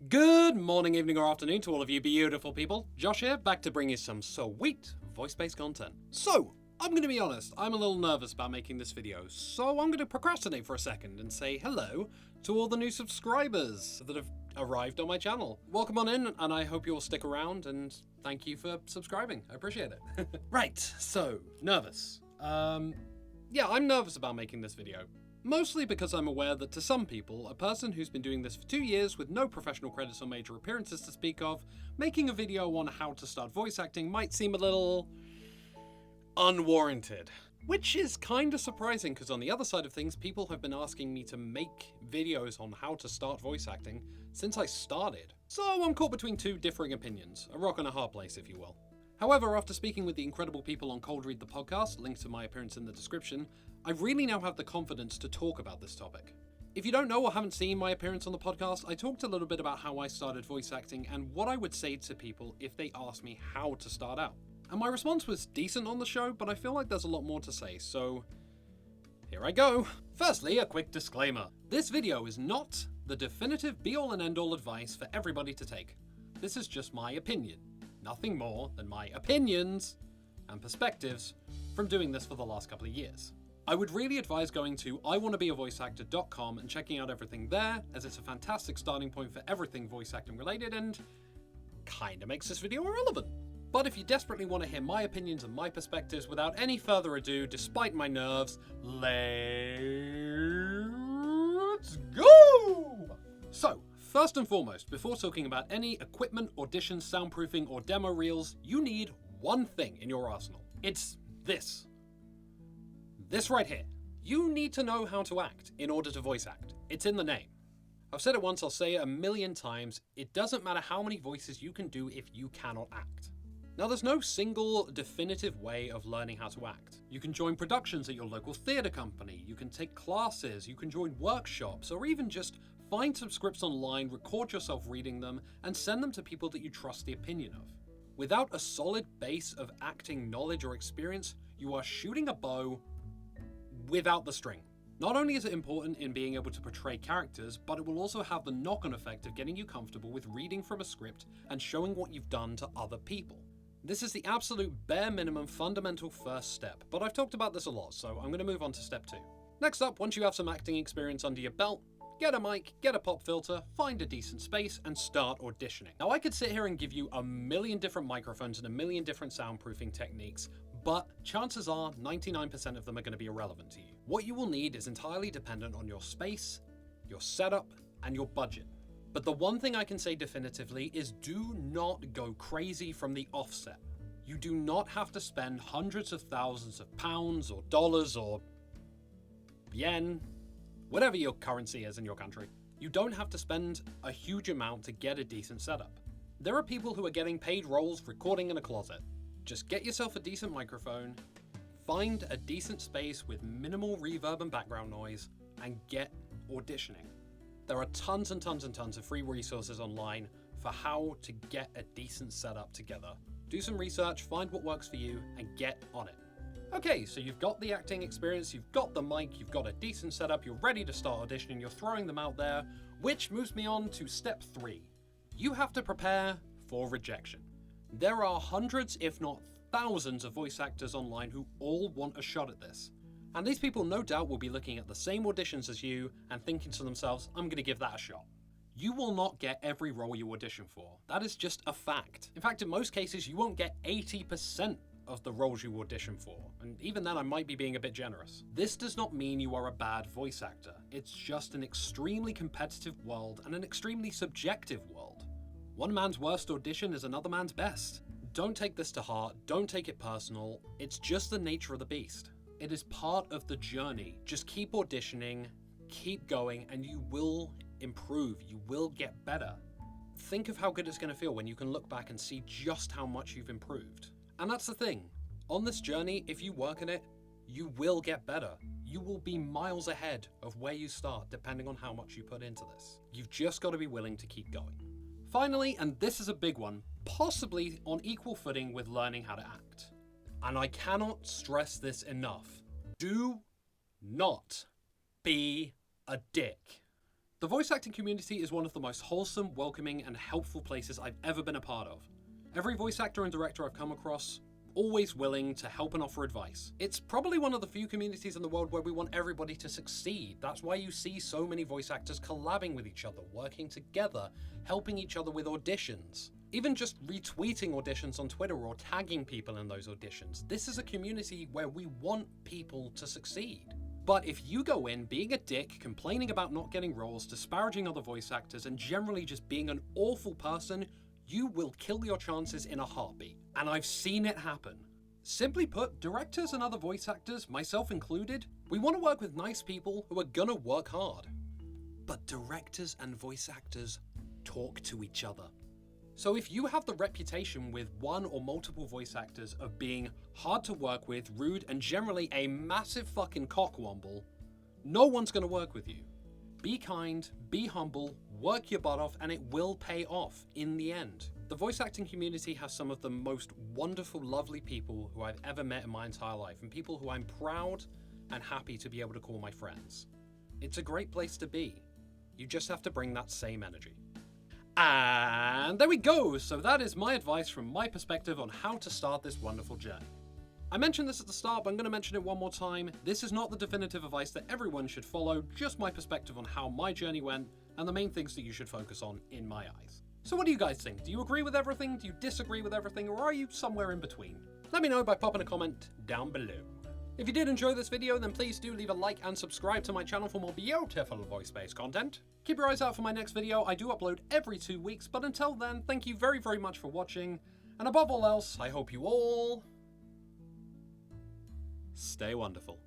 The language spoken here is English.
Good morning, evening, or afternoon to all of you beautiful people. Josh here, back to bring you some sweet voice-based content. So, I'm going to be honest, I'm a little nervous about making this video, so I'm going to procrastinate for a second and say hello to all the new subscribers that have arrived on my channel. Welcome on in, and I hope you'll stick around, and thank you for subscribing. I appreciate it. Right, so, nervous. Yeah, I'm nervous about making this video. Mostly because I'm aware that to some people, a person who's been doing this for 2 years with no professional credits or major appearances to speak of, making a video on how to start voice acting might seem a little unwarranted. Which is kinda surprising because on the other side of things, people have been asking me to make videos on how to start voice acting since I started. So I'm caught between two differing opinions, a rock and a hard place if you will. However, after speaking with the incredible people on Cold Read the podcast, link to my appearance in the description, I really now have the confidence to talk about this topic. If you don't know or haven't seen my appearance on the podcast, I talked a little bit about how I started voice acting and what I would say to people if they asked me how to start out. And my response was decent on the show, but I feel like there's a lot more to say, so here I go. Firstly, a quick disclaimer. This video is not the definitive be-all and end-all advice for everybody to take. This is just my opinion. Nothing more than my opinions and perspectives from doing this for the last couple of years. I would really advise going to iwannabeavoiceactor.com and checking out everything there, as it's a fantastic starting point for everything voice acting related and kinda makes this video irrelevant. But if you desperately want to hear my opinions and my perspectives without any further ado, despite my nerves, let's go! So, first and foremost, before talking about any equipment, auditions, soundproofing, or demo reels, you need one thing in your arsenal. It's this. This right here. You need to know how to act in order to voice act. It's in the name. I've said it once, I'll say it a million times. It doesn't matter how many voices you can do if you cannot act. Now, there's no single definitive way of learning how to act. You can join productions at your local theatre company, you can take classes, you can join workshops, or even just find some scripts online, record yourself reading them, and send them to people that you trust the opinion of. Without a solid base of acting knowledge or experience, you are shooting a bow without the string. Not only is it important in being able to portray characters, but it will also have the knock-on effect of getting you comfortable with reading from a script and showing what you've done to other people. This is the absolute bare minimum fundamental first step, but I've talked about this a lot, so I'm going to move on to step 2. Next up, once you have some acting experience under your belt, get a mic, get a pop filter, find a decent space, and start auditioning. Now, I could sit here and give you a million different microphones and a million different soundproofing techniques, but chances are 99% of them are going to be irrelevant to you. What you will need is entirely dependent on your space, your setup, and your budget. But the one thing I can say definitively is do not go crazy from the offset. You do not have to spend hundreds of thousands of pounds or dollars or yen, whatever your currency is in your country. You don't have to spend a huge amount to get a decent setup. There are people who are getting paid roles recording in a closet. Just get yourself a decent microphone, find a decent space with minimal reverb and background noise, and get auditioning. There are tons and tons and tons of free resources online for how to get a decent setup together. Do some research, find what works for you, and get on it. Okay, so you've got the acting experience, you've got the mic, you've got a decent setup, you're ready to start auditioning, you're throwing them out there, which moves me on to step 3. You have to prepare for rejection. There are hundreds, if not thousands, of voice actors online who all want a shot at this. And these people no doubt will be looking at the same auditions as you and thinking to themselves, I'm going to give that a shot. You will not get every role you audition for. That is just a fact. In fact, in most cases, you won't get 80% of the roles you audition for. And even then, I might be being a bit generous. This does not mean you are a bad voice actor. It's just an extremely competitive world and an extremely subjective world. One man's worst audition is another man's best. Don't take this to heart. Don't take it personal. It's just the nature of the beast. It is part of the journey. Just keep auditioning, keep going, and you will improve. You will get better. Think of how good it's going to feel when you can look back and see just how much you've improved. And that's the thing. On this journey, if you work in it, you will get better. You will be miles ahead of where you start, depending on how much you put into this. You've just got to be willing to keep going. Finally, and this is a big one, possibly on equal footing with learning how to act. And I cannot stress this enough. Do not be a dick. The voice acting community is one of the most wholesome, welcoming, and helpful places I've ever been a part of. Every voice actor and director I've come across, always willing to help and offer advice. It's probably one of the few communities in the world where we want everybody to succeed. That's why you see so many voice actors collabing with each other, working together, helping each other with auditions. Even just retweeting auditions on Twitter or tagging people in those auditions. This is a community where we want people to succeed. But if you go in being a dick, complaining about not getting roles, disparaging other voice actors, and generally just being an awful person, you will kill your chances in a heartbeat. And I've seen it happen. Simply put, directors and other voice actors, myself included, we want to work with nice people who are gonna work hard. But directors and voice actors talk to each other. So if you have the reputation with one or multiple voice actors of being hard to work with, rude, and generally a massive fucking cockwomble, no one's gonna work with you. Be kind, be humble, work your butt off, and it will pay off in the end. The voice acting community has some of the most wonderful, lovely people who I've ever met in my entire life, and people who I'm proud and happy to be able to call my friends. It's a great place to be. You just have to bring that same energy. And there we go! So that is my advice from my perspective on how to start this wonderful journey. I mentioned this at the start, but I'm going to mention it one more time. This is not the definitive advice that everyone should follow, just my perspective on how my journey went and the main things that you should focus on in my eyes. So what do you guys think? Do you agree with everything? Do you disagree with everything? Or are you somewhere in between? Let me know by popping a comment down below. If you did enjoy this video, then please do leave a like and subscribe to my channel for more beautiful voice-based content. Keep your eyes out for my next video. I do upload every 2 weeks, but until then, thank you very, very much for watching. And above all else, I hope you all stay wonderful.